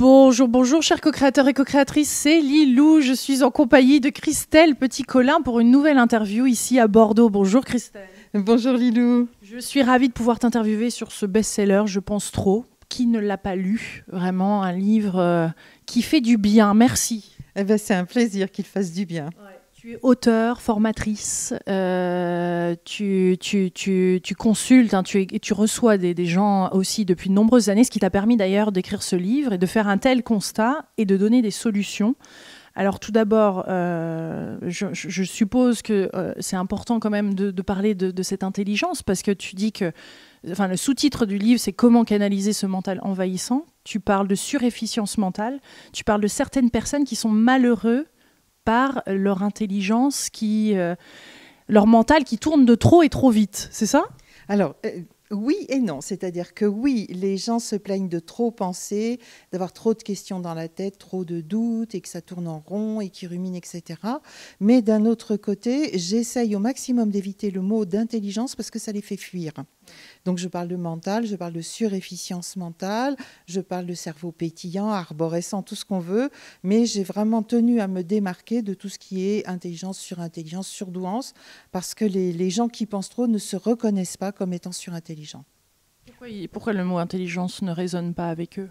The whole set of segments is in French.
Bonjour, bonjour, chers co-créateurs et co-créatrices, c'est Lilou. Je suis en compagnie de Christelle Petit-Colin pour une nouvelle interview ici à Bordeaux. Bonjour Christelle. Bonjour Lilou. Je suis ravie de pouvoir t'interviewer sur ce best-seller, Je pense trop. Qui ne l'a pas lu? Vraiment un livre qui fait du bien. Merci. Eh ben, c'est un plaisir qu'il fasse du bien. Ouais. Tu es auteure, formatrice, tu consultes, hein, tu reçois des gens aussi depuis de nombreuses années, ce qui t'a permis d'ailleurs d'écrire ce livre et de faire un tel constat et de donner des solutions. Alors tout d'abord, je suppose que c'est important quand même de parler de cette intelligence, parce que tu dis que le sous-titre du livre, c'est « Comment canaliser ce mental envahissant ». Tu parles de surefficience mentale, tu parles de certaines personnes qui sont malheureuses par leur intelligence, leur mental qui tourne de trop et trop vite. C'est ça? Alors, oui et non. C'est-à-dire que oui, les gens se plaignent de trop penser, d'avoir trop de questions dans la tête, trop de doutes, et que ça tourne en rond et qu'ils ruminent, etc. Mais d'un autre côté, j'essaye au maximum d'éviter le mot d'intelligence parce que ça les fait fuir. Donc je parle de mental, je parle de surefficience mentale, je parle de cerveau pétillant, arborescent, tout ce qu'on veut, mais j'ai vraiment tenu à me démarquer de tout ce qui est intelligence, surdouance, parce que les gens qui pensent trop ne se reconnaissent pas comme étant surintelligents. Pourquoi le mot intelligence ne résonne pas avec eux?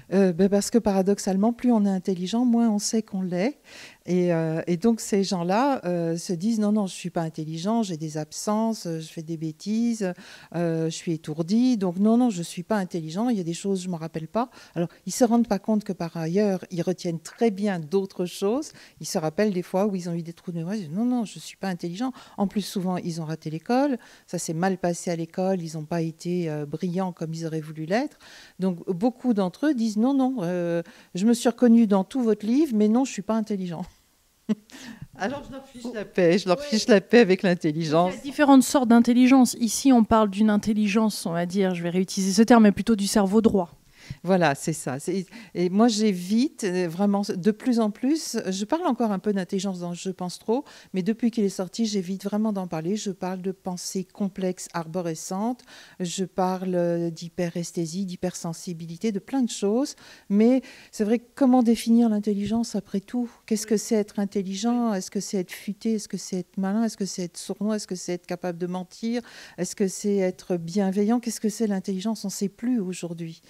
Parce que paradoxalement, plus on est intelligent, moins on sait qu'on l'est. Et donc ces gens-là se disent non, je ne suis pas intelligent, j'ai des absences, je fais des bêtises, je suis étourdi, donc non, je ne suis pas intelligent, il y a des choses, je ne m'en rappelle pas. Alors, ils ne se rendent pas compte que par ailleurs, ils retiennent très bien d'autres choses. Ils se rappellent des fois où ils ont eu des trous de mémoire, ils disent non, je ne suis pas intelligent. En plus, souvent, ils ont raté l'école, ça s'est mal passé à l'école, ils n'ont pas été brillants comme ils auraient voulu l'être. Donc, beaucoup d'entre eux disent non, je me suis reconnu dans tout votre livre, mais non, je ne suis pas intelligent. Alors je leur fiche la paix, fiche la paix avec l'intelligence. Il y a différentes sortes d'intelligence. Ici, on parle d'une intelligence, on va dire, je vais réutiliser ce terme, mais plutôt du cerveau droit. Voilà, c'est ça. Et moi, j'évite vraiment de plus en plus. Je parle encore un peu d'intelligence dans Je pense trop, mais depuis qu'il est sorti, j'évite vraiment d'en parler. Je parle de pensée complexe, arborescente. Je parle d'hyperesthésie, d'hypersensibilité, de plein de choses. Mais c'est vrai, comment définir l'intelligence après tout? Qu'est-ce que c'est être intelligent? Est-ce que c'est être futé? Est-ce que c'est être malin? Est-ce que c'est être sournois? Est-ce que c'est être capable de mentir? Est-ce que c'est être bienveillant? Qu'est-ce que c'est l'intelligence? On ne sait plus aujourd'hui.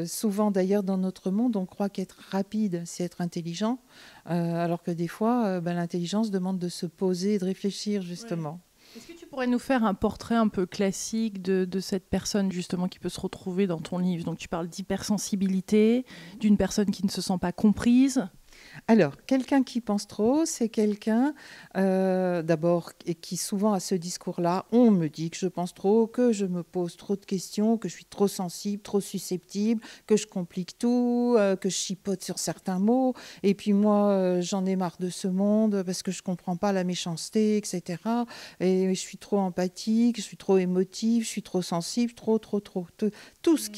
Souvent d'ailleurs dans notre monde, on croit qu'être rapide, c'est être intelligent, alors que des fois, l'intelligence demande de se poser et de réfléchir justement. Ouais. Est-ce que tu pourrais nous faire un portrait un peu classique de cette personne justement qui peut se retrouver dans ton livre? Donc tu parles d'hypersensibilité, d'une personne qui ne se sent pas comprise. Alors, quelqu'un qui pense trop, c'est quelqu'un, d'abord, et qui souvent a ce discours-là, on me dit que je pense trop, que je me pose trop de questions, que je suis trop sensible, trop susceptible, que je complique tout, que je chipote sur certains mots, et puis moi, j'en ai marre de ce monde parce que je ne comprends pas la méchanceté, etc. Et je suis trop empathique, je suis trop émotive, je suis trop sensible, trop. Tout ce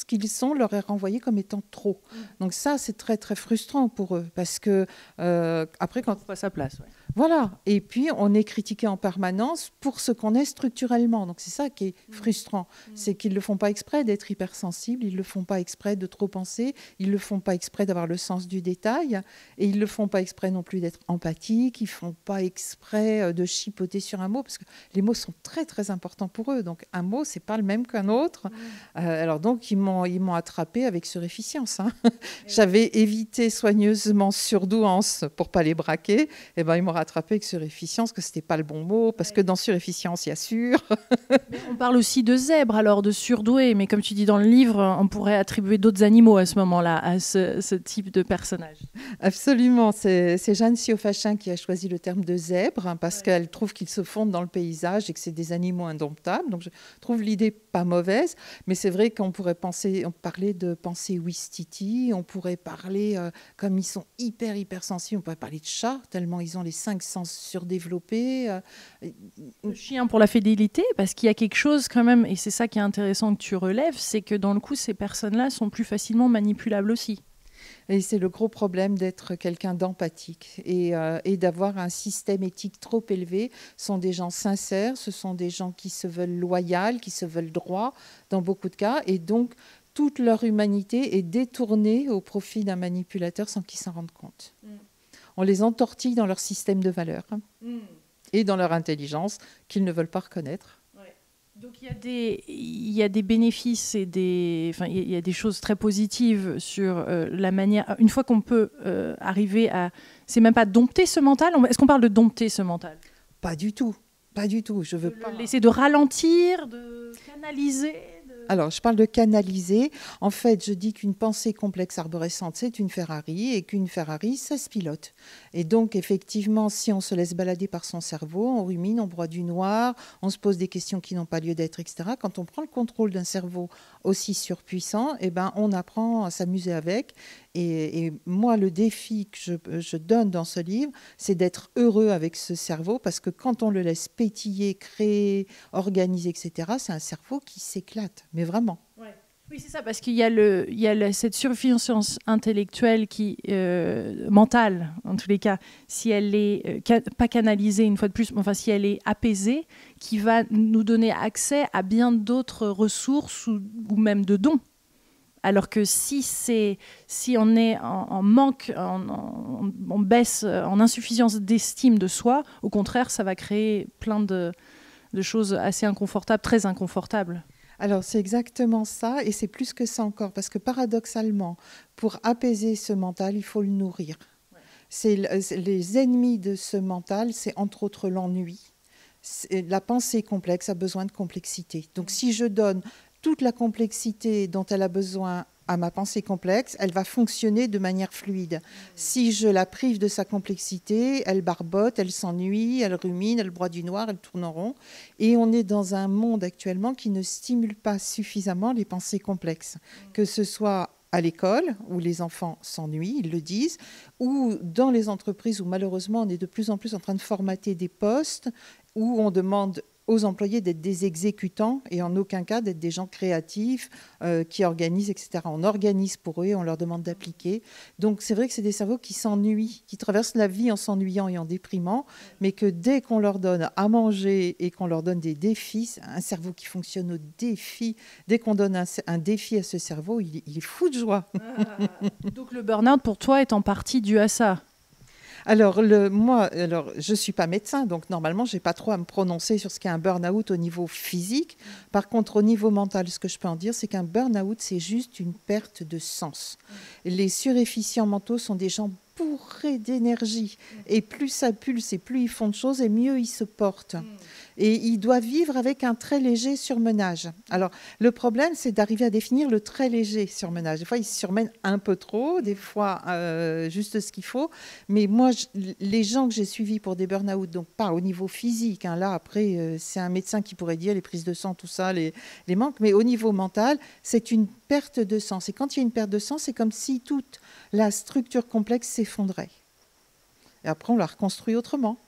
qu'ils sont leur est renvoyé comme étant trop. Donc ça, c'est très, très frustrant pour eux. Parce que après, quand on trouve pas sa place, ouais. Voilà. Et puis on est critiqué en permanence pour ce qu'on est structurellement. Donc c'est ça qui est frustrant, c'est qu'ils le font pas exprès d'être hypersensibles, ils le font pas exprès de trop penser, ils le font pas exprès d'avoir le sens du détail, et ils le font pas exprès non plus d'être empathiques. Ils font pas exprès de chipoter sur un mot, parce que les mots sont très très importants pour eux. Donc un mot, c'est pas le même qu'un autre. Alors donc ils m'ont attrapé avec surefficience. Hein. J'avais évité soigneusement surdouance pour pas les braquer. Et ben ils m'ont rattrapé avec surefficience, que c'était pas le bon mot, parce que dans surefficience il y a sur. Mais on parle aussi de zèbre, alors de surdoué, mais comme tu dis dans le livre, on pourrait attribuer d'autres animaux à ce moment-là à ce type de personnage. Absolument, c'est Jeanne Siofachin qui a choisi le terme de zèbre, hein, parce qu'elle trouve qu'ils se fondent dans le paysage et que c'est des animaux indomptables. Donc je trouve l'idée pas mauvaise, mais c'est vrai qu'on pourrait parler de pensée Ouistiti, on pourrait parler, comme ils sont hyper sensibles, on pourrait parler de chats, tellement ils ont les 5 sens surdéveloppés. Le chien pour la fidélité, parce qu'il y a quelque chose quand même, et c'est ça qui est intéressant que tu relèves, c'est que dans le coup, ces personnes-là sont plus facilement manipulables aussi. Et c'est le gros problème d'être quelqu'un d'empathique et d'avoir un système éthique trop élevé. Ce sont des gens sincères, ce sont des gens qui se veulent loyaux, qui se veulent droits dans beaucoup de cas. Et donc, toute leur humanité est détournée au profit d'un manipulateur sans qu'ils s'en rendent compte. On les entortille dans leur système de valeurs et dans leur intelligence qu'ils ne veulent pas reconnaître. Donc il y a des bénéfices et il y a des choses très positives sur la manière. Une fois qu'on peut arriver à, c'est même pas dompter ce mental. Est-ce qu'on parle de dompter ce mental? Pas du tout, pas du tout. Je veux pas laisser de ralentir, de canaliser. Alors, je parle de canaliser. En fait, je dis qu'une pensée complexe arborescente, c'est une Ferrari, et qu'une Ferrari, ça se pilote. Et donc, effectivement, si on se laisse balader par son cerveau, on rumine, on broie du noir, on se pose des questions qui n'ont pas lieu d'être, etc. Quand on prend le contrôle d'un cerveau aussi surpuissant, eh ben, on apprend à s'amuser avec. Et moi, le défi que je donne dans ce livre, c'est d'être heureux avec ce cerveau, parce que quand on le laisse pétiller, créer, organiser, etc., c'est un cerveau qui s'éclate, mais vraiment. Ouais. Oui, c'est ça, parce qu'il y a cette surpuissance intellectuelle mentale, en tous les cas, si elle est pas canalisée une fois de plus, enfin si elle est apaisée, qui va nous donner accès à bien d'autres ressources ou même de dons. Alors que si on est en manque, en baisse, en insuffisance d'estime de soi, au contraire, ça va créer plein de choses assez inconfortables, très inconfortables. Alors, c'est exactement ça, et c'est plus que ça encore, parce que paradoxalement, pour apaiser ce mental, il faut le nourrir. Ouais. Les ennemis de ce mental, c'est entre autres l'ennui. La pensée complexe a besoin de complexité. Donc, si je donne toute la complexité dont elle a besoin à ma pensée complexe, elle va fonctionner de manière fluide. Si je la prive de sa complexité, elle barbote, elle s'ennuie, elle rumine, elle broie du noir, elle tourne en rond. Et on est dans un monde actuellement qui ne stimule pas suffisamment les pensées complexes, que ce soit à l'école, où les enfants s'ennuient, ils le disent, ou dans les entreprises où malheureusement on est de plus en plus en train de formater des postes où on demande aux employés d'être des exécutants et en aucun cas d'être des gens créatifs qui organisent, etc. On organise pour eux et on leur demande d'appliquer. Donc c'est vrai que c'est des cerveaux qui s'ennuient, qui traversent la vie en s'ennuyant et en déprimant, mais que dès qu'on leur donne à manger et qu'on leur donne des défis, un cerveau qui fonctionne au défi, dès qu'on donne un défi à ce cerveau, il est fou de joie. Donc le burn-out pour toi est en partie dû à ça? Alors, je ne suis pas médecin, donc normalement, je n'ai pas trop à me prononcer sur ce qu'est un burn-out au niveau physique. Par contre, au niveau mental, ce que je peux en dire, c'est qu'un burn-out, c'est juste une perte de sens. Les surefficients mentaux sont des gens bourrés d'énergie. Et plus ça pulse et plus ils font de choses, et mieux ils se portent. Et ils doivent vivre avec un très léger surmenage. Alors, le problème, c'est d'arriver à définir le très léger surmenage. Des fois, ils se surmènent un peu trop, des fois, juste ce qu'il faut. Mais moi, les gens que j'ai suivis pour des burn-out, donc pas au niveau physique, hein, là, après, c'est un médecin qui pourrait dire les prises de sang, tout ça, les manques, mais au niveau mental, c'est une perte de sens. Et quand il y a une perte de sens, c'est comme si toute la structure complexe s'effondrait. Et après, on la reconstruit autrement.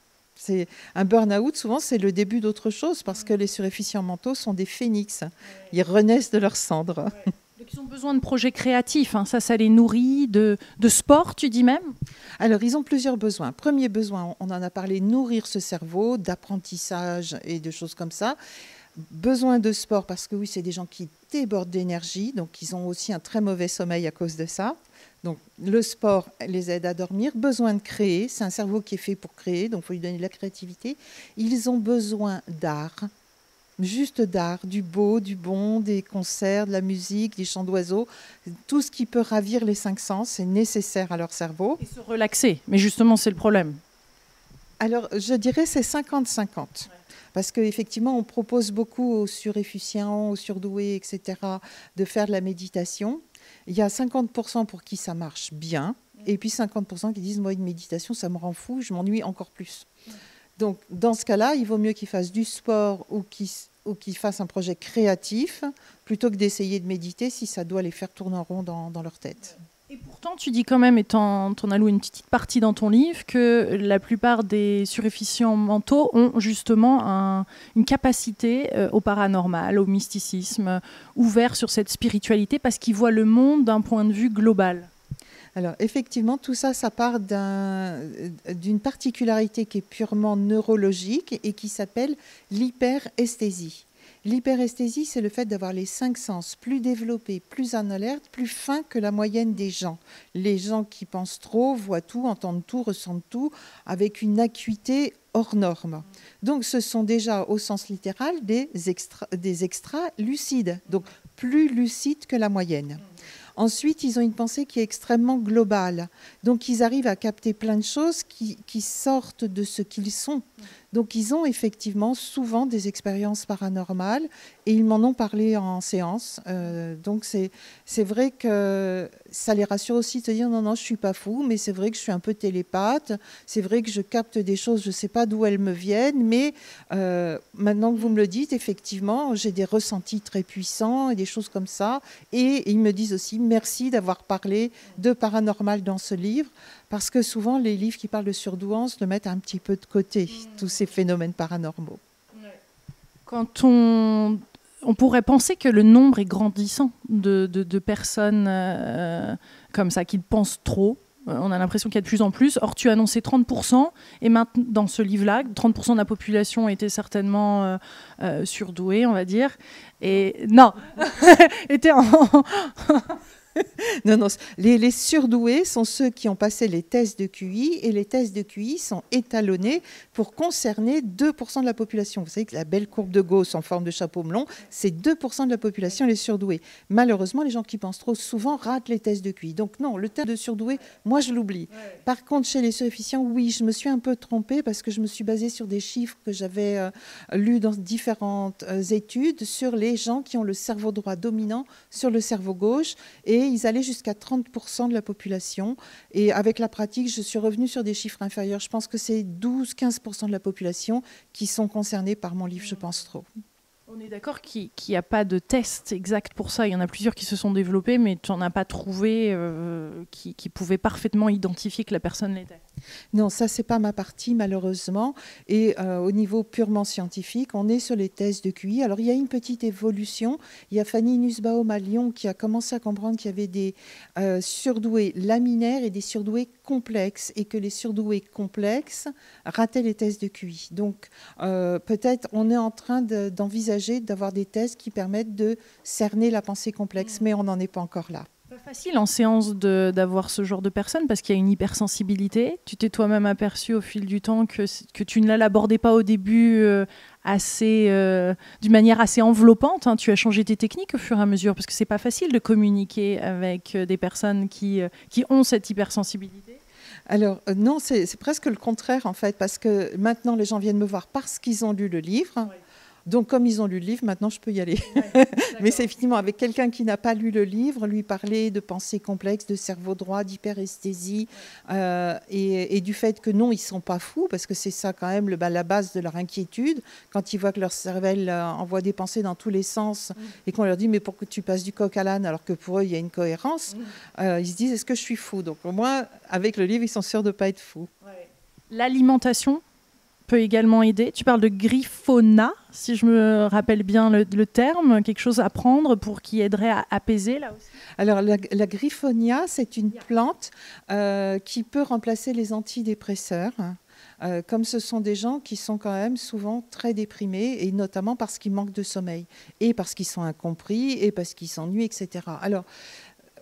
C'est un burn-out, souvent, c'est le début d'autre chose parce que les surefficients mentaux sont des phénix. Ils renaissent de leurs cendres. Ouais. Donc, ils ont besoin de projets créatifs. Hein. Ça les nourrit. De sport, tu dis même? Alors, ils ont plusieurs besoins. Premier besoin, on en a parlé, nourrir ce cerveau, d'apprentissage et de choses comme ça. Besoin de sport parce que oui, c'est des gens qui débordent d'énergie. Donc, ils ont aussi un très mauvais sommeil à cause de ça. Donc, le sport les aide à dormir. Besoin de créer. C'est un cerveau qui est fait pour créer, donc il faut lui donner de la créativité. Ils ont besoin d'art, juste d'art, du beau, du bon, des concerts, de la musique, des chants d'oiseaux. Tout ce qui peut ravir les 5 sens, c'est nécessaire à leur cerveau. Et se relaxer. Mais justement, c'est le problème. Alors, je dirais c'est 50-50. Ouais. Parce qu'effectivement, on propose beaucoup aux surefficients, aux surdoués, etc., de faire de la méditation. Il y a 50% pour qui ça marche bien, et puis 50% qui disent « moi, une méditation, ça me rend fou, je m'ennuie encore plus ». Donc, dans ce cas-là, il vaut mieux qu'ils fassent du sport ou qu'ils fassent un projet créatif, plutôt que d'essayer de méditer si ça doit les faire tourner en rond dans leur tête. Et pourtant, tu dis quand même, et t'en alloues une petite partie dans ton livre, que la plupart des surefficients mentaux ont justement une capacité au paranormal, au mysticisme, ouvert sur cette spiritualité, parce qu'ils voient le monde d'un point de vue global. Alors, effectivement, tout ça, ça part d'une particularité qui est purement neurologique et qui s'appelle l'hyperesthésie. L'hyperesthésie, c'est le fait d'avoir les 5 sens plus développés, plus en alerte, plus fins que la moyenne des gens. Les gens qui pensent trop voient tout, entendent tout, ressentent tout, avec une acuité hors norme. Donc ce sont déjà, au sens littéral, des extras lucides, donc plus lucides que la moyenne. Ensuite, ils ont une pensée qui est extrêmement globale. Donc, ils arrivent à capter plein de choses qui sortent de ce qu'ils sont. Donc, ils ont effectivement souvent des expériences paranormales et ils m'en ont parlé en séance. Donc, c'est vrai que ça les rassure aussi de se dire non, non, je ne suis pas fou, mais c'est vrai que je suis un peu télépathe. C'est vrai que je capte des choses, je ne sais pas d'où elles me viennent, mais maintenant que vous me le dites, effectivement, j'ai des ressentis très puissants et des choses comme ça. Et ils me disent aussi merci d'avoir parlé de paranormal dans ce livre, parce que souvent, les livres qui parlent de surdouance le mettent un petit peu de côté, tous ces phénomènes paranormaux. Quand on pourrait penser que le nombre est grandissant de personnes comme ça, qui pensent trop. On a l'impression qu'il y a de plus en plus. Or, tu as annoncé 30%, et maintenant, dans ce livre-là, 30% de la population était certainement surdouée, on va dire. Et non, était en... Non, les surdoués sont ceux qui ont passé les tests de QI, et les tests de QI sont étalonnés pour concerner 2% de la population. Vous savez que la belle courbe de Gauss en forme de chapeau melon, c'est 2% de la population les surdoués. Malheureusement, les gens qui pensent trop souvent ratent les tests de QI. Donc non, le test de surdoué, moi je l'oublie. Par contre, chez les surdéficients, oui, je me suis un peu trompée parce que je me suis basée sur des chiffres que j'avais lus dans différentes études sur les gens qui ont le cerveau droit dominant sur le cerveau gauche, et ils allaient jusqu'à 30% de la population. Et avec la pratique, je suis revenue sur des chiffres inférieurs. Je pense que c'est 12-15% de la population qui sont concernés par mon livre « Je pense trop ». On est d'accord qu'il n'y a pas de test exact pour ça. Il y en a plusieurs qui se sont développés, mais tu n'en as pas trouvé qui pouvaient parfaitement identifier que la personne l'était. Non, ça, c'est pas ma partie, malheureusement. Et au niveau purement scientifique, on est sur les tests de QI. Alors, il y a une petite évolution. Il y a Fanny Nussbaum à Lyon qui a commencé à comprendre qu'il y avait des surdoués laminaires et des surdoués complexes, et que les surdoués complexes rataient les tests de QI. Donc, peut-être on est en train d'envisager d'avoir des tests qui permettent de cerner la pensée complexe, mais on n'en est pas encore là. Pas facile en séance d'avoir ce genre de personnes parce qu'il y a une hypersensibilité. Tu t'es toi-même aperçu au fil du temps que tu ne l'abordais pas au début d'une manière assez enveloppante. Hein. Tu as changé tes techniques au fur et à mesure parce que c'est pas facile de communiquer avec des personnes qui ont cette hypersensibilité. Alors non, c'est presque le contraire en fait, parce que maintenant les gens viennent me voir parce qu'ils ont lu le livre. Oui. Donc, comme ils ont lu le livre, maintenant, je peux y aller. Ouais, mais c'est effectivement avec quelqu'un qui n'a pas lu le livre, lui parler de pensée complexe, de cerveau droit, d'hyperesthésie, et du fait que non, ils ne sont pas fous, parce que c'est ça quand même la base de leur inquiétude. Quand ils voient que leur cervelle envoie des pensées dans tous les sens, et qu'on leur dit « mais pourquoi tu passes du coq à l'âne ?» alors que pour eux, il y a une cohérence, ils se disent « est-ce que je suis fou ?» Donc, au moins, avec le livre, ils sont sûrs de ne pas être fous. Ouais. L'alimentation peut également aider. Tu parles de griffona, si je me rappelle bien le terme, quelque chose à prendre pour qui aiderait à apaiser là aussi. Alors la griffonia, c'est une plante qui peut remplacer les antidépresseurs. Comme ce sont des gens qui sont quand même souvent très déprimés, et notamment parce qu'ils manquent de sommeil, et parce qu'ils sont incompris, et parce qu'ils s'ennuient, etc. Alors,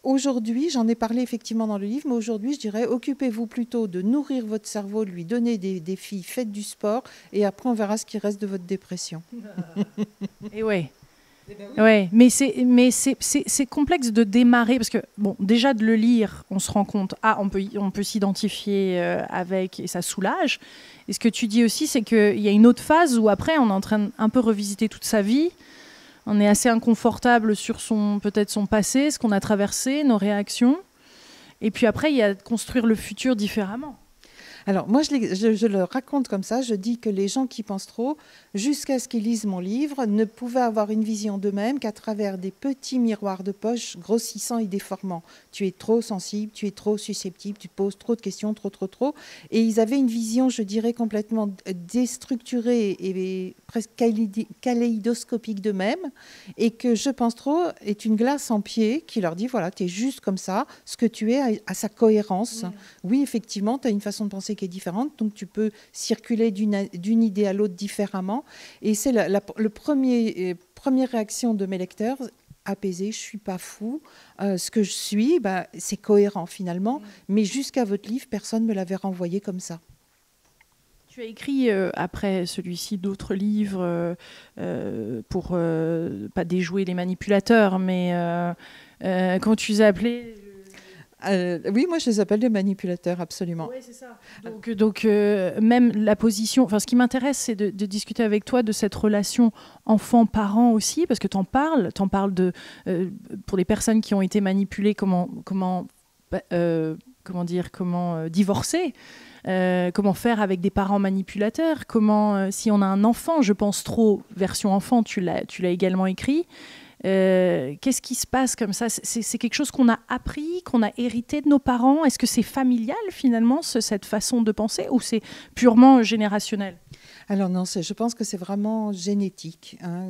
aujourd'hui, j'en ai parlé effectivement dans le livre, mais aujourd'hui, je dirais, occupez-vous plutôt de nourrir votre cerveau, de lui donner des défis, faites du sport, et après, on verra ce qui reste de votre dépression. Et ouais. Ouais, mais c'est complexe de démarrer, parce que, bon, déjà de le lire, on se rend compte, on peut s'identifier avec, et ça soulage. Et ce que tu dis aussi, c'est qu'il y a une autre phase où après, on est en train de un peu revisiter toute sa vie. On est assez inconfortable sur peut-être son passé, ce qu'on a traversé, nos réactions. Et puis après, il y a construire le futur différemment. Alors, moi, je le raconte comme ça. Je dis que les gens qui pensent trop, jusqu'à ce qu'ils lisent mon livre, ne pouvaient avoir une vision d'eux-mêmes qu'à travers des petits miroirs de poche grossissants et déformants. Tu es trop sensible, tu es trop susceptible, tu te poses trop de questions, trop. Et ils avaient une vision, je dirais, complètement déstructurée et presque kaléidoscopique d'eux-mêmes. Et que Je pense trop est une glace en pied qui leur dit, voilà, tu es juste comme ça. Ce que tu es a sa cohérence. Oui, effectivement, tu as une façon de penser qui est différente, donc tu peux circuler d'une idée à l'autre différemment. Et c'est première réaction de mes lecteurs, apaisé, je suis pas fou. Ce que je suis, c'est cohérent finalement. Mais jusqu'à votre livre, personne ne me l'avait renvoyé comme ça. Tu as écrit, après celui-ci, d'autres livres pour pas déjouer les manipulateurs, mais comment tu les as appelés oui, moi je les appelle des manipulateurs, absolument. Oui, c'est ça. Donc même la position... Enfin, ce qui m'intéresse, c'est de discuter avec toi de cette relation enfant-parent aussi, parce que tu en parles de... pour les personnes qui ont été manipulées, comment divorcer, comment faire avec des parents manipulateurs, comment, si on a un enfant, je pense trop, version enfant, tu l'as également écrit. Qu'est-ce qui se passe comme ça? C'est quelque chose qu'on a appris, qu'on a hérité de nos parents? Est-ce que c'est familial finalement, cette façon de penser, ou c'est purement générationnel? Alors non, je pense que c'est vraiment génétique. Hein.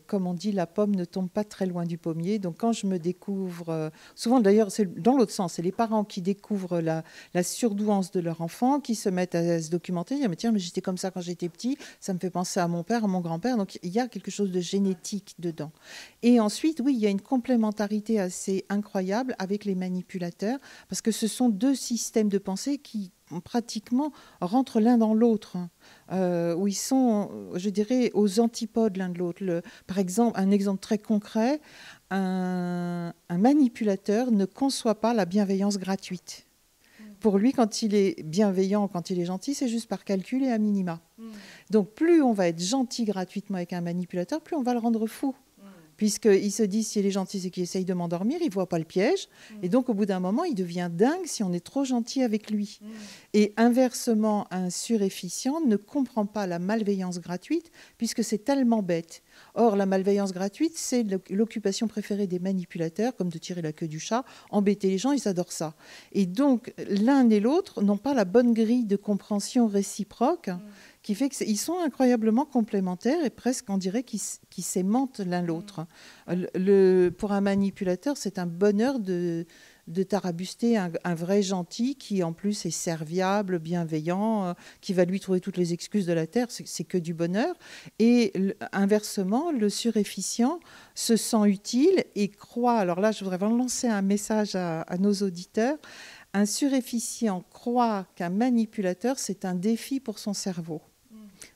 Comme on dit, la pomme ne tombe pas très loin du pommier. Donc quand je me découvre, souvent d'ailleurs c'est dans l'autre sens, c'est les parents qui découvrent la surdouance de leur enfant, qui se mettent à se documenter, dire mais tiens, mais j'étais comme ça quand j'étais petit, ça me fait penser à mon père, à mon grand-père. Donc il y a quelque chose de génétique dedans. Et ensuite, oui, il y a une complémentarité assez incroyable avec les manipulateurs, parce que ce sont deux systèmes de pensée qui pratiquement rentrent l'un dans l'autre, où ils sont, je dirais, aux antipodes l'un de l'autre. Par exemple, un exemple très concret, un manipulateur ne conçoit pas la bienveillance gratuite. Pour lui, quand il est bienveillant, quand il est gentil, c'est juste par calcul et à minima. Donc plus on va être gentil gratuitement avec un manipulateur, plus on va le rendre fou. Puisqu'il se dit, si il est gentil, c'est qu'il essaye de m'endormir, il ne voit pas le piège. Et donc, au bout d'un moment, il devient dingue si on est trop gentil avec lui. Et inversement, un surefficient ne comprend pas la malveillance gratuite, puisque c'est tellement bête. Or, la malveillance gratuite, c'est l'occupation préférée des manipulateurs, comme de tirer la queue du chat. Embêter les gens, ils adorent ça. Et donc, l'un et l'autre n'ont pas la bonne grille de compréhension réciproque, qui fait qu'ils sont incroyablement complémentaires et presque, on dirait, qu'ils s'aimantent l'un l'autre. Pour un manipulateur, c'est un bonheur de tarabuster un vrai gentil qui, en plus, est serviable, bienveillant, qui va lui trouver toutes les excuses de la terre. C'est que du bonheur. Et inversement, le surefficient se sent utile et croit... Alors là, je voudrais vraiment lancer un message à nos auditeurs. Un surefficient croit qu'un manipulateur, c'est un défi pour son cerveau.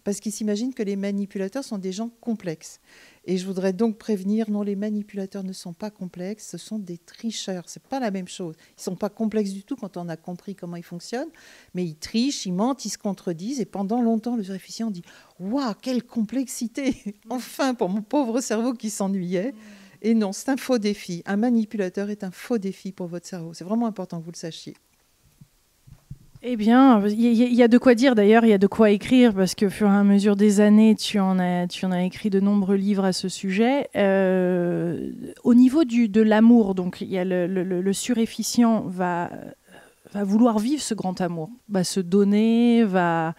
Parce qu'il s'imagine que les manipulateurs sont des gens complexes. Et je voudrais donc prévenir, non, les manipulateurs ne sont pas complexes, ce sont des tricheurs. Ce n'est pas la même chose. Ils ne sont pas complexes du tout quand on a compris comment ils fonctionnent, mais ils trichent, ils mentent, ils se contredisent. Et pendant longtemps, le surefficient dit « Waouh, quelle complexité ! Enfin, pour mon pauvre cerveau qui s'ennuyait !» Et non, c'est un faux défi. Un manipulateur est un faux défi pour votre cerveau. C'est vraiment important que vous le sachiez. Eh bien, il y a de quoi dire d'ailleurs, il y a de quoi écrire, parce qu'au fur et à mesure des années, tu en as écrit de nombreux livres à ce sujet. Au niveau de l'amour, donc il y a le surefficient va vouloir vivre ce grand amour, va se donner, va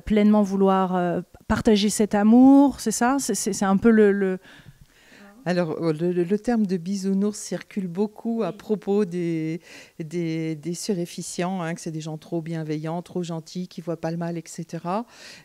pleinement vouloir partager cet amour, c'est ça? C'est un peu le... Alors, le terme de bisounours circule beaucoup à propos des surefficients, hein, que c'est des gens trop bienveillants, trop gentils, qui ne voient pas le mal, etc.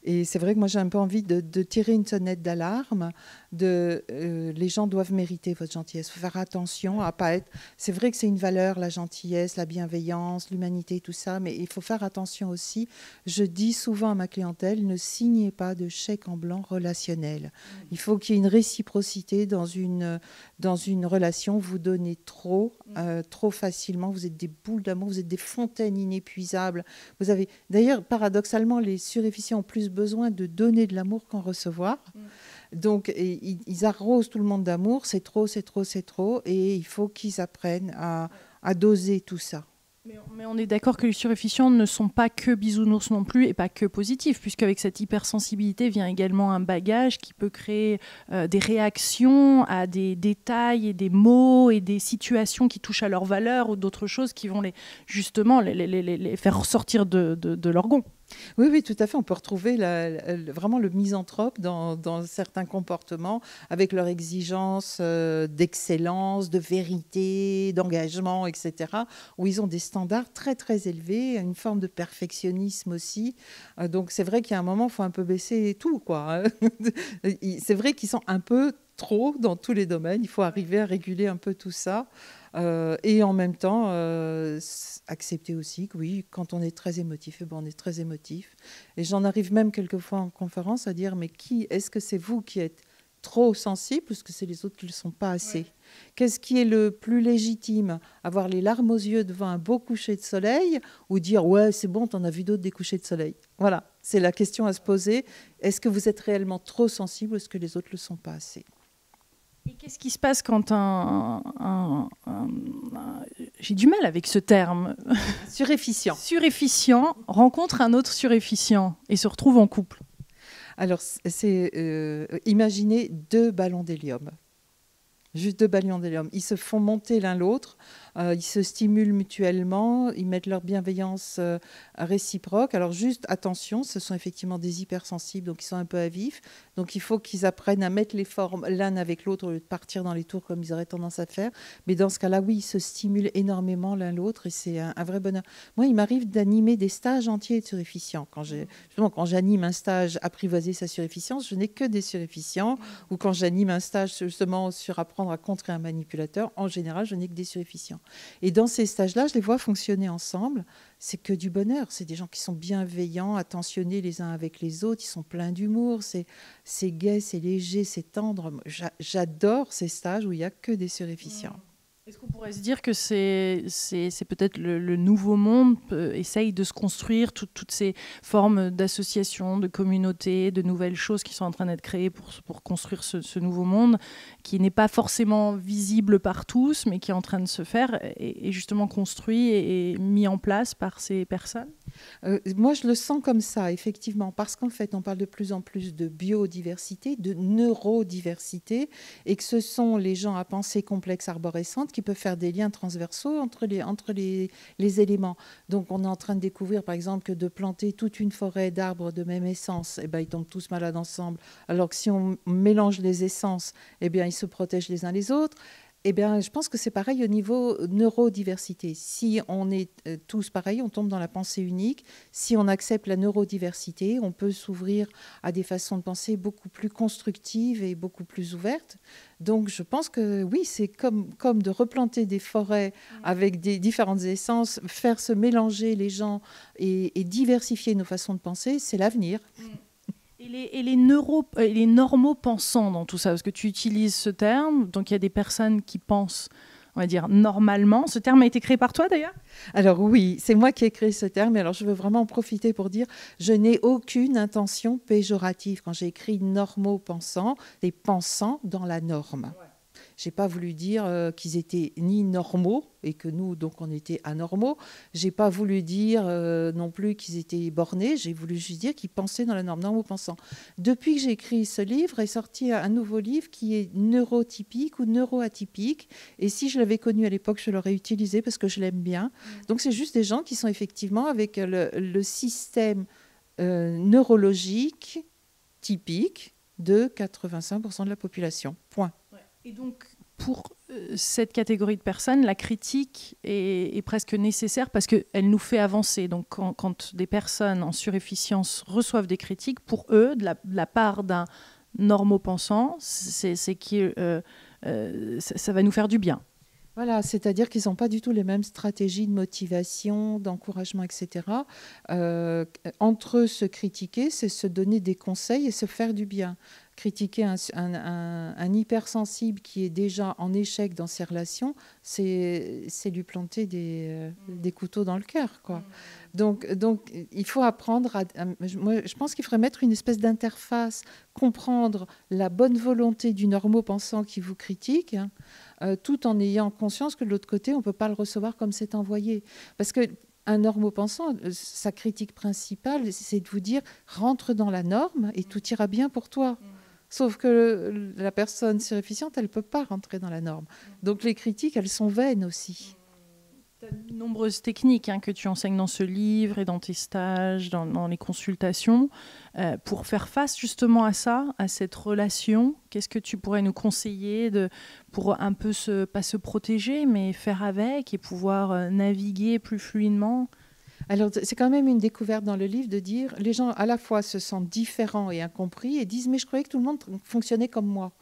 Et c'est vrai que moi, j'ai un peu envie de tirer une sonnette d'alarme. Les gens doivent mériter votre gentillesse. Il faut faire attention à pas être... C'est vrai que c'est une valeur, la gentillesse, la bienveillance, l'humanité, tout ça, mais il faut faire attention aussi. Je dis souvent à ma clientèle, ne signez pas de chèque en blanc relationnel. Il faut qu'il y ait une réciprocité dans une relation. Vous donnez trop facilement, vous êtes des boules d'amour, vous êtes des fontaines inépuisables. D'ailleurs, paradoxalement, les surefficients ont plus besoin de donner de l'amour qu'en recevoir. Donc, ils arrosent tout le monde d'amour, c'est trop, c'est trop, c'est trop, et il faut qu'ils apprennent à doser tout ça. Mais on est d'accord que les surefficients ne sont pas que bisounours non plus, et pas que positifs, puisqu'avec cette hypersensibilité vient également un bagage qui peut créer des réactions à des détails et des mots et des situations qui touchent à leurs valeurs ou d'autres choses qui vont justement les faire ressortir de leur gond. Oui, oui, tout à fait. On peut retrouver vraiment le misanthrope dans certains comportements, avec leur exigence d'excellence, de vérité, d'engagement, etc., où ils ont des standards très, très élevés, une forme de perfectionnisme aussi. Donc, c'est vrai qu'il y a un moment, il faut un peu baisser tout, quoi. C'est vrai qu'ils sont un peu trop dans tous les domaines. Il faut arriver à réguler un peu tout ça. Et en même temps, accepter aussi que oui, quand on est très émotif, eh ben, on est très émotif. Et j'en arrive même quelquefois en conférence à dire, mais est-ce que c'est vous qui êtes trop sensible ou est-ce que c'est les autres qui ne le sont pas assez? Ouais. Qu'est-ce qui est le plus légitime? Avoir les larmes aux yeux devant un beau coucher de soleil ou dire, ouais, c'est bon, t'en as vu d'autres des couchers de soleil? Voilà, c'est la question à se poser. Est-ce que vous êtes réellement trop sensible ou est-ce que les autres ne le sont pas assez? Et qu'est-ce qui se passe quand j'ai du mal avec ce terme. Suréfficient. Suréfficient rencontre un autre suréfficient et se retrouve en couple. Alors, imaginez 2 ballons d'hélium. Juste 2 ballons d'hélium. Ils se font monter l'un l'autre, ils se stimulent mutuellement, ils mettent leur bienveillance réciproque. Alors juste attention, ce sont effectivement des hypersensibles, donc ils sont un peu à vif. Donc il faut qu'ils apprennent à mettre les formes l'un avec l'autre au lieu de partir dans les tours comme ils auraient tendance à faire. Mais dans ce cas-là, oui, ils se stimulent énormément l'un l'autre et c'est un vrai bonheur. Moi, il m'arrive d'animer des stages entiers de suréfficients. Quand j'anime un stage apprivoiser sa suréfficience, je n'ai que des suréfficients. Ou quand j'anime un stage justement sur apprendre à contrer un manipulateur, en général, je n'ai que des suréfficients. Et dans ces stages-là, je les vois fonctionner ensemble. C'est que du bonheur. C'est des gens qui sont bienveillants, attentionnés les uns avec les autres. Ils sont pleins d'humour. C'est gai, c'est léger, c'est tendre. J'adore ces stages où il n'y a que des suréfficients. Est-ce qu'on pourrait se dire que c'est peut-être le nouveau monde essaye de se construire, toutes ces formes d'associations, de communautés, de nouvelles choses qui sont en train d'être créées pour construire ce nouveau monde, qui n'est pas forcément visible par tous, mais qui est en train de se faire et justement construit et mis en place par ces personnes? Moi, je le sens comme ça, effectivement, parce qu'en fait, on parle de plus en plus de biodiversité, de neurodiversité, et que ce sont les gens à pensée complexe arborescente qui peuvent faire des liens transversaux entre les éléments. Donc, on est en train de découvrir, par exemple, que de planter toute une forêt d'arbres de même essence, eh ben, ils tombent tous malades ensemble, alors que si on mélange les essences, eh bien, ils se protègent les uns les autres. Eh bien, je pense que c'est pareil au niveau neurodiversité. Si on est tous pareils, on tombe dans la pensée unique. Si on accepte la neurodiversité, on peut s'ouvrir à des façons de penser beaucoup plus constructives et beaucoup plus ouvertes. Donc, je pense que oui, c'est comme de replanter des forêts avec des différentes essences, faire se mélanger les gens et diversifier nos façons de penser, c'est l'avenir. Et les normaux pensants dans tout ça, parce que tu utilises ce terme, donc il y a des personnes qui pensent, on va dire, normalement. Ce terme a été créé par toi d'ailleurs? Alors oui, c'est moi qui ai créé ce terme, et alors je veux vraiment en profiter pour dire, je n'ai aucune intention péjorative. Quand j'ai écrit normaux pensants, des pensants dans la norme. Ouais. Je n'ai pas voulu dire qu'ils étaient ni normaux et que nous, donc, on était anormaux. Je n'ai pas voulu dire non plus qu'ils étaient bornés. J'ai voulu juste dire qu'ils pensaient dans la norme, normaux pensants. Depuis que j'ai écrit ce livre, est sorti un nouveau livre qui est neurotypique ou neuroatypique. Et si je l'avais connu à l'époque, je l'aurais utilisé parce que je l'aime bien. Donc, c'est juste des gens qui sont effectivement avec le système neurologique typique de 85% de la population. Point. Et donc, pour cette catégorie de personnes, la critique est presque nécessaire parce qu'elle nous fait avancer. Donc, quand des personnes en surefficience reçoivent des critiques, pour eux, de la part d'un normopensant, c'est que ça va nous faire du bien. Voilà, c'est-à-dire qu'ils n'ont pas du tout les mêmes stratégies de motivation, d'encouragement, etc. Entre eux, se critiquer, c'est se donner des conseils et se faire du bien. Critiquer un hypersensible qui est déjà en échec dans ses relations, c'est lui planter des couteaux dans le cœur, quoi. Donc, il faut apprendre moi, je pense qu'il faudrait mettre une espèce d'interface, comprendre la bonne volonté du normopensant qui vous critique, hein, tout en ayant conscience que de l'autre côté, on ne peut pas le recevoir comme c'est envoyé. Parce qu'un normopensant, sa critique principale, c'est de vous dire « rentre dans la norme et tout ira bien pour toi ». Sauf que la personne suréfficiente, elle ne peut pas rentrer dans la norme. Donc les critiques, elles sont vaines aussi. Tu as de nombreuses techniques que tu enseignes dans ce livre et dans tes stages, dans les consultations. Pour faire face justement à ça, à cette relation, qu'est-ce que tu pourrais nous conseiller pour un peu pas se protéger, mais faire avec et pouvoir naviguer plus fluidement? Alors, c'est quand même une découverte dans le livre de dire, les gens à la fois se sentent différents et incompris et disent, mais je croyais que tout le monde fonctionnait comme moi.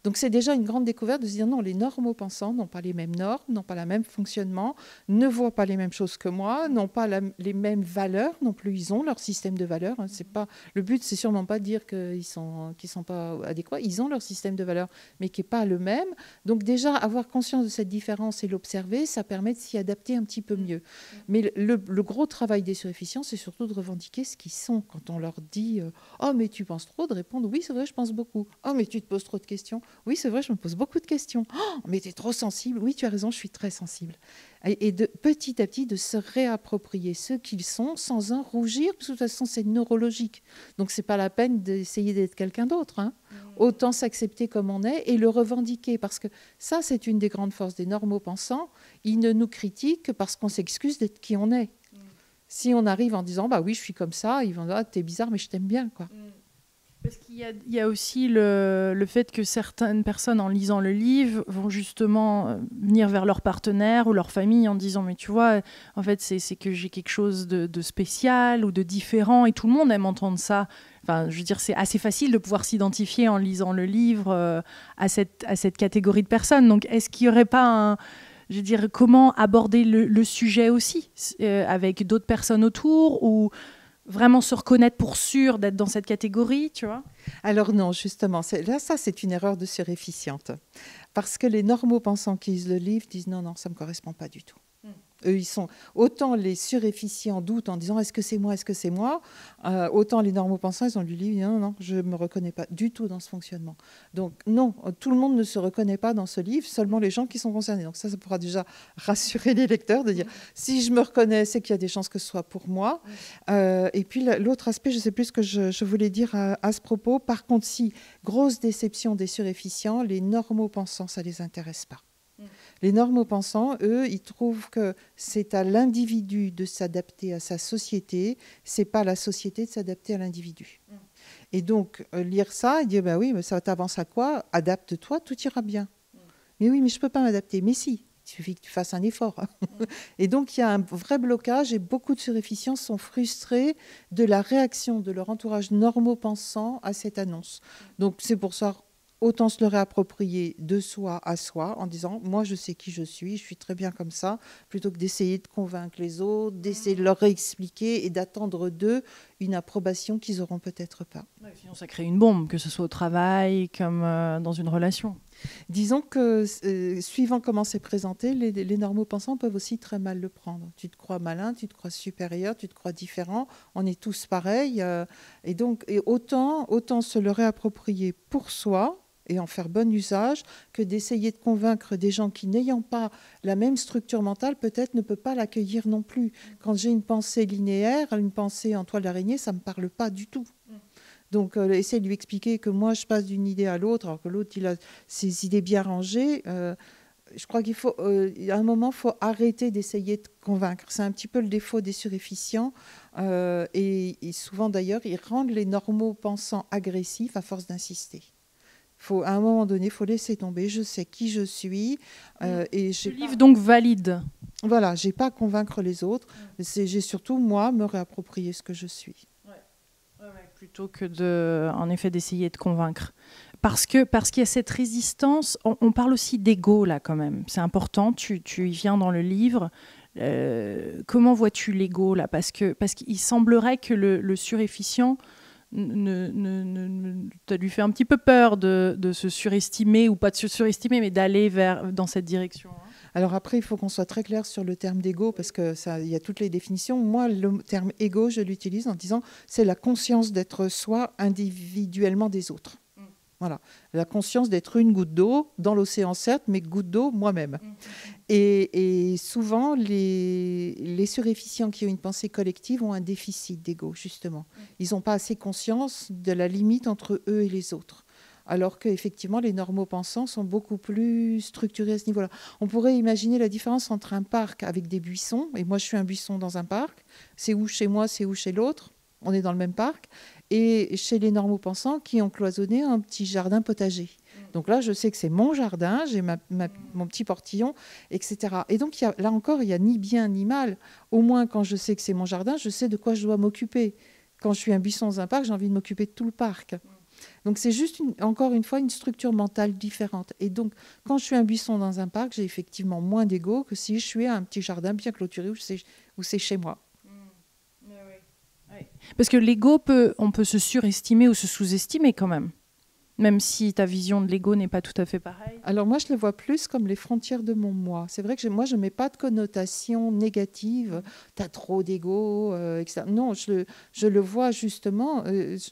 Donc, c'est déjà une grande découverte de se dire, non, les normaux pensants n'ont pas les mêmes normes, n'ont pas le même fonctionnement, ne voient pas les mêmes choses que moi, n'ont pas les mêmes valeurs non plus. Ils ont leur système de valeurs. C'est pas, le but, c'est sûrement pas de dire qu'ils sont pas adéquats. Ils ont leur système de valeurs, mais qui n'est pas le même. Donc, déjà, avoir conscience de cette différence et l'observer, ça permet de s'y adapter un petit peu mieux. Mais le gros travail des suréfficients, c'est surtout de revendiquer ce qu'ils sont. Quand on leur dit « Oh, mais tu penses trop », de répondre « Oui, c'est vrai, je pense beaucoup. Oh, mais tu te poses trop de questions. Oui, c'est vrai, je me pose beaucoup de questions. Oh, mais tu es trop sensible. Oui, tu as raison, je suis très sensible. » Et de petit à petit, de se réapproprier ce qu'ils sont sans en rougir, parce que de toute façon, c'est neurologique. Donc, ce n'est pas la peine d'essayer d'être quelqu'un d'autre. Autant s'accepter comme on est et le revendiquer, parce que ça, c'est une des grandes forces des normaux pensants. Ils ne nous critiquent que parce qu'on s'excuse d'être qui on est. Si on arrive en disant bah oui je suis comme ça, ils vont dire t'es bizarre mais je t'aime bien quoi. Parce qu'il y a aussi le fait que certaines personnes en lisant le livre vont justement venir vers leur partenaire ou leur famille en disant mais tu vois en fait c'est que j'ai quelque chose de spécial ou de différent et tout le monde aime entendre ça. Enfin je veux dire c'est assez facile de pouvoir s'identifier en lisant le livre à cette catégorie de personnes. Donc est-ce qu'il n'y aurait pas je veux dire, comment aborder le sujet aussi, avec d'autres personnes autour, ou vraiment se reconnaître pour sûr d'être dans cette catégorie, tu vois? Alors non, justement, là, ça, c'est une erreur de suréfficiente. Parce que les normaux pensants qui lisent le livre disent non, non, ça ne me correspond pas du tout. Eux, ils sont autant les suréfficients doutent en disant est-ce que c'est moi, autant les normaux pensants ils ont lu le livre, non, non, je ne me reconnais pas du tout dans ce fonctionnement. Donc non, tout le monde ne se reconnaît pas dans ce livre, seulement les gens qui sont concernés. Donc ça pourra déjà rassurer les lecteurs de dire si je me reconnais, c'est qu'il y a des chances que ce soit pour moi. Et puis l'autre aspect, je ne sais plus ce que je voulais dire à ce propos. Par contre, si grosse déception des suréfficients, les normaux pensants, ça ne les intéresse pas. Les normaux pensants, eux, ils trouvent que c'est à l'individu de s'adapter à sa société, c'est pas à la société de s'adapter à l'individu. Et donc, lire ça, il dit, bah oui, mais ça t'avance à quoi? Adapte-toi, tout ira bien. Mais oui, mais je peux pas m'adapter. Mais si, il suffit que tu fasses un effort. Et donc, il y a un vrai blocage et beaucoup de suréfficients sont frustrés de la réaction de leur entourage normaux pensant à cette annonce. Donc, c'est pour ça autant se le réapproprier de soi à soi en disant « moi, je sais qui je suis très bien comme ça », plutôt que d'essayer de convaincre les autres, d'essayer de leur réexpliquer et d'attendre d'eux une approbation qu'ils n'auront peut-être pas. Ouais, sinon, ça crée une bombe, que ce soit au travail comme dans une relation. Disons que, suivant comment c'est présenté, les normaux pensants peuvent aussi très mal le prendre. Tu te crois malin, tu te crois supérieur, tu te crois différent, on est tous pareils. Et donc, autant se le réapproprier pour soi, et en faire bon usage, que d'essayer de convaincre des gens qui, n'ayant pas la même structure mentale, peut-être ne peut pas l'accueillir non plus. Quand j'ai une pensée linéaire, une pensée en toile d'araignée, ça ne me parle pas du tout. Donc, essayer de lui expliquer que moi, je passe d'une idée à l'autre, alors que l'autre, il a ses idées bien rangées. Je crois qu'il faut, à un moment, il faut arrêter d'essayer de convaincre. C'est un petit peu le défaut des suréfficients. Et souvent, d'ailleurs, ils rendent les normaux pensants agressifs à force d'insister. À un moment donné, il faut laisser tomber. Je sais qui je suis. Et le livre donc valide. Voilà, je n'ai pas à convaincre les autres. J'ai surtout, moi, me réapproprier ce que je suis. Plutôt que en effet d'essayer de convaincre. Parce qu'il y a cette résistance, on parle aussi d'ego là quand même. C'est important, tu y viens dans le livre. Comment vois-tu l'ego là? Parce qu'il semblerait que le suréfficient ça lui fait un petit peu peur de se surestimer, ou pas de se surestimer, mais d'aller dans cette direction. Alors après, il faut qu'on soit très clair sur le terme d'ego, parce qu'il y a toutes les définitions. Moi, le terme ego, je l'utilise en disant c'est la conscience d'être soi individuellement des autres. Voilà, la conscience d'être une goutte d'eau dans l'océan, certes, mais goutte d'eau moi-même. Et souvent, les suréfficients qui ont une pensée collective ont un déficit d'ego, justement. Ils n'ont pas assez conscience de la limite entre eux et les autres. alors qu'effectivement, les normaux-pensants sont beaucoup plus structurés à ce niveau-là. On pourrait imaginer la différence entre un parc avec des buissons, et moi je suis un buisson dans un parc, c'est où chez moi, c'est où chez l'autre, on est dans le même parc, et chez les normaux-pensants qui ont cloisonné un petit jardin potager. Donc là, je sais que c'est mon jardin, j'ai mon petit portillon, etc. Et donc, là encore, il n'y a ni bien ni mal. Au moins, quand je sais que c'est mon jardin, je sais de quoi je dois m'occuper. Quand je suis un buisson dans un parc, j'ai envie de m'occuper de tout le parc. Donc, c'est juste, encore une fois, une structure mentale différente. Et donc, quand je suis un buisson dans un parc, j'ai effectivement moins d'ego que si je suis à un petit jardin bien clôturé où c'est chez moi. Parce que l'ego, on peut se surestimer ou se sous-estimer quand même si ta vision de l'ego n'est pas tout à fait pareille. Alors moi, je le vois plus comme les frontières de mon moi. C'est vrai que moi, je ne mets pas de connotation négative. Tu as trop d'ego, etc. Non, je le vois justement.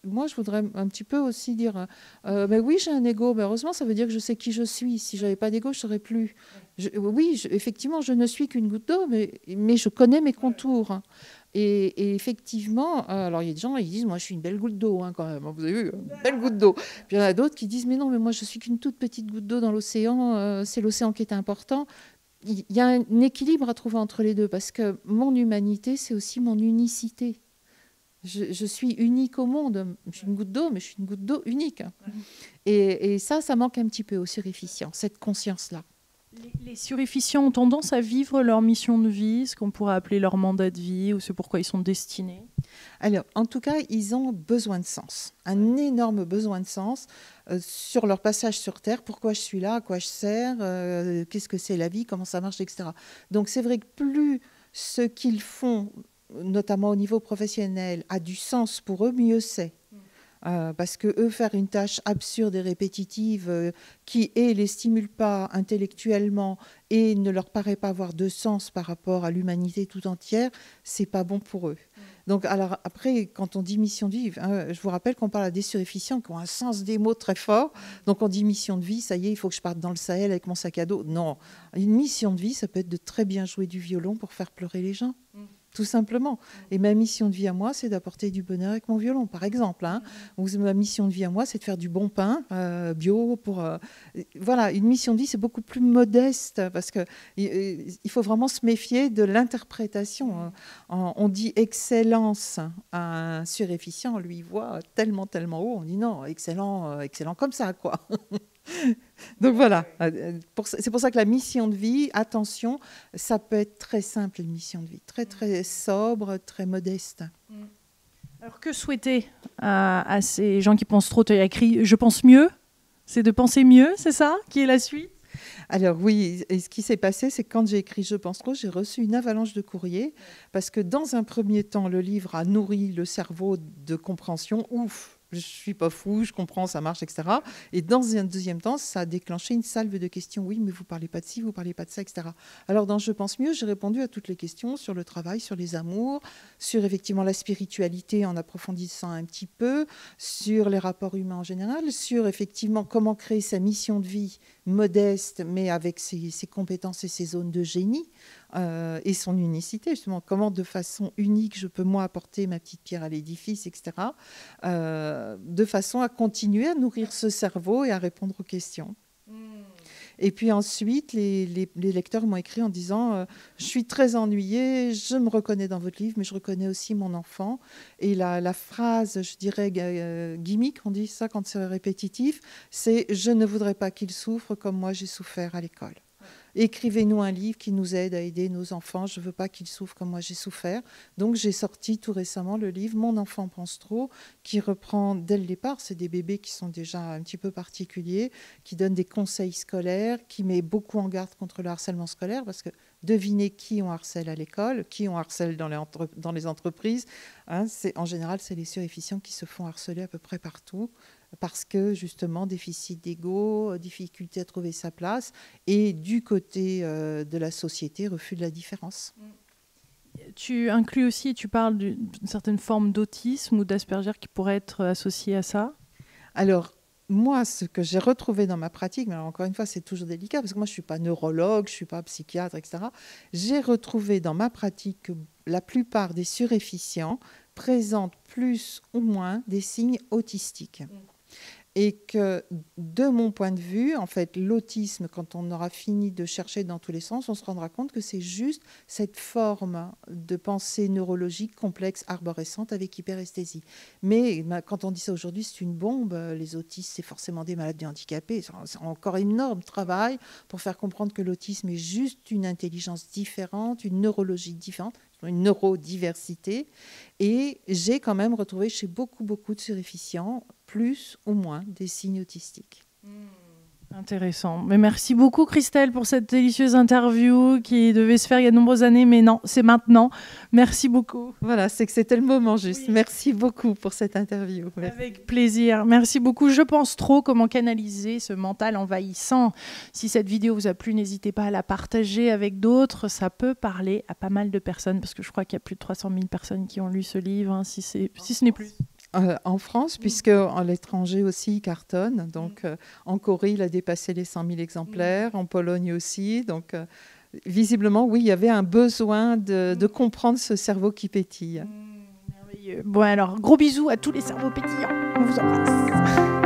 Moi, je voudrais un petit peu aussi dire, ben oui, j'ai un ego, mais heureusement, ça veut dire que je sais qui je suis. Si je n'avais pas d'ego, je ne saurais plus. Effectivement, je ne suis qu'une goutte d'eau, mais je connais mes contours. Et effectivement, alors il y a des gens qui disent, moi je suis une belle goutte d'eau quand même, vous avez vu, une belle goutte d'eau. Puis il y en a d'autres qui disent, mais non, mais moi je suis qu'une toute petite goutte d'eau dans l'océan, c'est l'océan qui est important. Il y a un équilibre à trouver entre les deux, parce que mon humanité, c'est aussi mon unicité. Je suis unique au monde. Je suis une goutte d'eau, mais je suis une goutte d'eau unique. Et ça manque un petit peu aux surificients, cette conscience-là. Les surificients ont tendance à vivre leur mission de vie, ce qu'on pourrait appeler leur mandat de vie, ou ce pourquoi ils sont destinés. Alors, en tout cas, ils ont besoin de sens, un énorme besoin de sens sur leur passage sur Terre. Pourquoi je suis là, à quoi je sers, qu'est-ce que c'est la vie, comment ça marche, etc. Donc, c'est vrai que plus ce qu'ils font, notamment au niveau professionnel, a du sens pour eux, mieux c'est. Parce que eux, faire une tâche absurde et répétitive qui, les stimule pas intellectuellement et ne leur paraît pas avoir de sens par rapport à l'humanité tout entière, c'est pas bon pour eux. Donc, alors après, quand on dit mission de vie, je vous rappelle qu'on parle à des surificients qui ont un sens des mots très fort. Donc, on dit mission de vie, ça y est, il faut que je parte dans le Sahel avec mon sac à dos. Non, une mission de vie, ça peut être de très bien jouer du violon pour faire pleurer les gens. Tout simplement. Et ma mission de vie à moi, c'est d'apporter du bonheur avec mon violon, par exemple. Ou ma mission de vie à moi, c'est de faire du bon pain bio. Voilà, une mission de vie, c'est beaucoup plus modeste parce qu'il faut vraiment se méfier de l'interprétation. On dit excellence à un surefficient, lui, il voit tellement, tellement haut. On dit non, excellent, excellent comme ça, quoi. Donc voilà, c'est pour ça que la mission de vie, attention, ça peut être très simple, une mission de vie, très très sobre, très modeste. Alors que souhaiter à ces gens qui pensent trop? Tu as écrit « je pense mieux », c'est de penser mieux, c'est ça qui est la suite? Alors oui, et ce qui s'est passé, c'est que quand j'ai écrit « Je pense trop », j'ai reçu une avalanche de courriers, parce que dans un premier temps, le livre a nourri le cerveau de compréhension, ouf, je ne suis pas fou, je comprends, ça marche, etc. Et dans un deuxième temps, ça a déclenché une salve de questions. Oui, mais vous ne parlez pas de ci, vous ne parlez pas de ça, etc. Alors dans Je pense mieux, j'ai répondu à toutes les questions sur le travail, sur les amours, sur effectivement la spiritualité en approfondissant un petit peu, sur les rapports humains en général, sur effectivement comment créer sa mission de vie modeste, mais avec ses compétences et ses zones de génie. Et son unicité, justement, comment de façon unique je peux moi apporter ma petite pierre à l'édifice, etc., de façon à continuer à nourrir ce cerveau et à répondre aux questions. Et puis ensuite, les lecteurs m'ont écrit en disant je suis très ennuyée, je me reconnais dans votre livre, mais je reconnais aussi mon enfant. Et la phrase, je dirais, gimmick, on dit ça quand c'est répétitif, c'est je ne voudrais pas qu'il souffre comme moi j'ai souffert à l'école. Écrivez-nous un livre qui nous aide à aider nos enfants. Je ne veux pas qu'ils souffrent comme moi j'ai souffert. Donc, j'ai sorti tout récemment le livre « Mon enfant pense trop » qui reprend dès le départ. C'est des bébés qui sont déjà un petit peu particuliers, qui donnent des conseils scolaires, qui met beaucoup en garde contre le harcèlement scolaire parce que devinez qui on harcèle à l'école, qui on harcèle dans les entreprises. En général, c'est les surefficients qui se font harceler à peu près partout. Parce que, justement, déficit d'ego, difficulté à trouver sa place, et du côté de la société, refus de la différence. Tu inclus aussi, tu parles d'une certaine forme d'autisme ou d'Asperger qui pourrait être associée à ça? Alors, moi, ce que j'ai retrouvé dans ma pratique, mais alors encore une fois, c'est toujours délicat, parce que moi, je ne suis pas neurologue, je ne suis pas psychiatre, etc. J'ai retrouvé dans ma pratique que la plupart des surefficients présentent plus ou moins des signes autistiques. et que, de mon point de vue, en fait, l'autisme, quand on aura fini de chercher dans tous les sens, on se rendra compte que c'est juste cette forme de pensée neurologique complexe, arborescente, avec hyperesthésie. Mais quand on dit ça aujourd'hui, c'est une bombe. Les autistes, c'est forcément des malades handicapés. C'est encore énorme travail pour faire comprendre que l'autisme est juste une intelligence différente, une neurologie différente, une neurodiversité. Et j'ai quand même retrouvé chez beaucoup de surificients plus ou moins des signes autistiques. Intéressant. Mais merci beaucoup Christelle pour cette délicieuse interview qui devait se faire il y a de nombreuses années, mais non, c'est maintenant. Merci beaucoup. Voilà, c'est que c'était le moment juste. Oui. Merci beaucoup pour cette interview. Merci. Avec plaisir. Merci beaucoup. Je pense trop comment canaliser ce mental envahissant. Si cette vidéo vous a plu, n'hésitez pas à la partager avec d'autres. Ça peut parler à pas mal de personnes parce que je crois qu'il y a plus de 300 000 personnes qui ont lu ce livre, hein, si ce n'est plus. En France, puisque à l'étranger aussi, il cartonne. Donc, en Corée, il a dépassé les 100 000 exemplaires. En Pologne aussi. Donc, visiblement, oui, il y avait un besoin de comprendre ce cerveau qui pétille. Merveilleux. Bon, alors, gros bisous à tous les cerveaux pétillants. On vous embrasse.